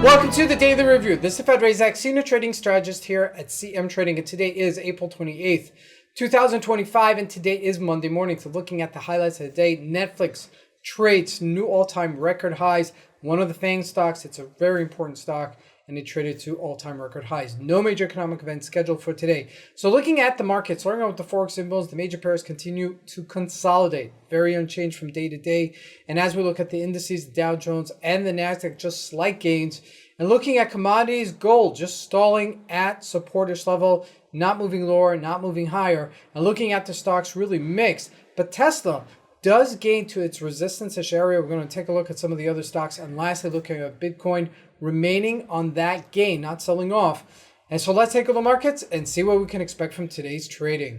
Welcome to the Daily Review. This is Razak, Senior Trading Strategist here at CMTrading, and today is April 28th, 2025, and today is Monday morning. So looking at the highlights of the day, Netflix trades new all-time record highs. One of the FANG stocks, it's a very important stock, and it traded to all-time record highs. No major economic events scheduled for today. So looking at the market, starting out with the Forex symbols, the major pairs continue to consolidate, very unchanged from day to day. And as we look at the indices, the Dow Jones and the NASDAQ, just slight gains. And looking at commodities, gold just stalling at supportish level, not moving lower, not moving higher. And looking at the stocks, really mixed. But Tesla does gain to its resistance-ish area. We're going to take a look at some of the other stocks. And lastly, looking at Bitcoin remaining on that gain, not selling off. And so let's take a look at the markets and see what we can expect from today's trading.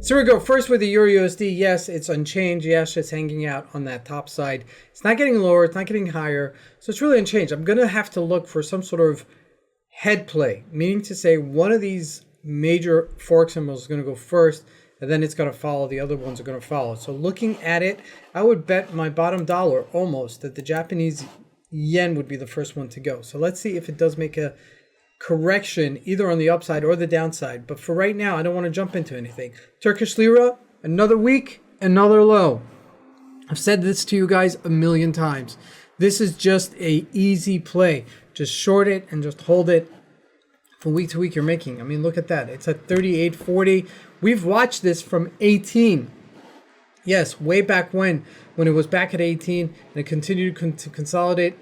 So here we go. First with the Euro USD, yes, it's unchanged. Yes, it's hanging out on that top side. It's not getting lower. It's not getting higher. So it's really unchanged. I'm going to have to look for some sort of head play, meaning to say one of these major Forex symbols is going to go first, and then it's going to follow. The other ones are going to follow. So looking at it, I would bet my bottom dollar almost that the Japanese yen would be the first one to go. So let's see if it does make a correction either on the upside or the downside. But for right now, I don't want to jump into anything. Turkish lira, another week, another low. I've said this to you guys a million times. This is just a easy play. Just short it and just hold it. From week to week you're making. I mean, look at that. It's at 38.40. We've watched this from 18. Yes, way back when it was back at 18 and it continued to consolidate.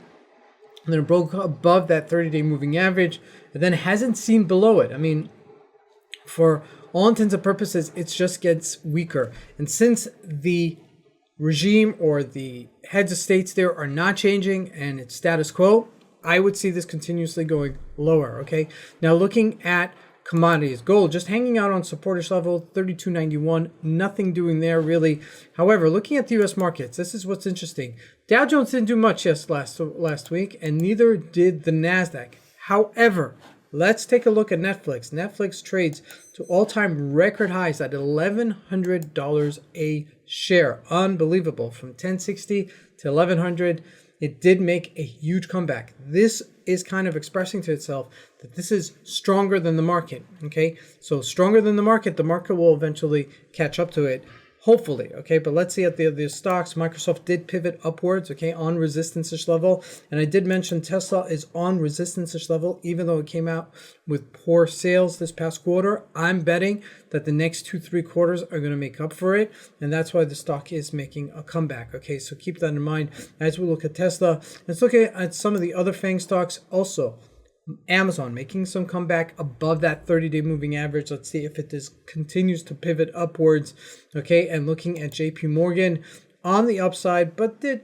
And then it broke above that 30-day moving average and then hasn't seen below it. I mean, for all intents and purposes, it just gets weaker. And since the regime or the heads of states there are not changing and it's status quo, I would see this continuously going lower, okay? Now looking at commodities, gold just hanging out on supportish level, 32.91, nothing doing there really. However, looking at the U.S. markets, this is what's interesting. Dow Jones didn't do much last week, and neither did the NASDAQ. However, let's take a look at Netflix. Netflix trades to all-time record highs at $1,100 a share. Unbelievable. From 1060 to 1100. It did make a huge comeback. This is kind of expressing to itself that this is stronger than the market, okay? So stronger than the market will eventually catch up to it, hopefully, okay? But let's see at the stocks. Microsoft did pivot upwards, okay, on resistance-ish level. And I did mention Tesla is on resistance-ish level, even though it came out with poor sales this past quarter. I'm betting that the next 2-3 quarters are going to make up for it. And that's why the stock is making a comeback, okay? So keep that in mind as we look at Tesla. Let's look at some of the other FANG stocks also. Amazon making some comeback above that 30-day moving average. Let's see if it continues to pivot upwards. Okay, and looking at JP Morgan on the upside, but did,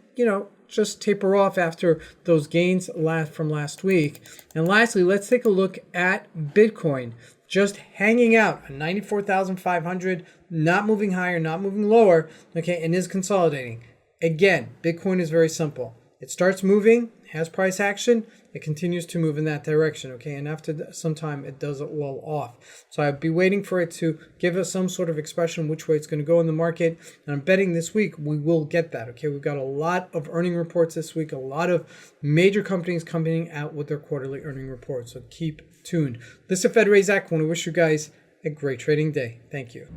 just taper off after those gains from last week. And lastly, let's take a look at Bitcoin. Just hanging out at 94,500, not moving higher, not moving lower, okay, and is consolidating. Again, Bitcoin is very simple. It starts moving, has price action, it continues to move in that direction, okay? And after some time, it does it well off. So I'd be waiting for it to give us some sort of expression which way it's going to go in the market. And I'm betting this week we will get that, okay? We've got a lot of earning reports this week, a lot of major companies coming out with their quarterly earning reports. So keep tuned. This is Razak. I want to wish you guys a great trading day. Thank you.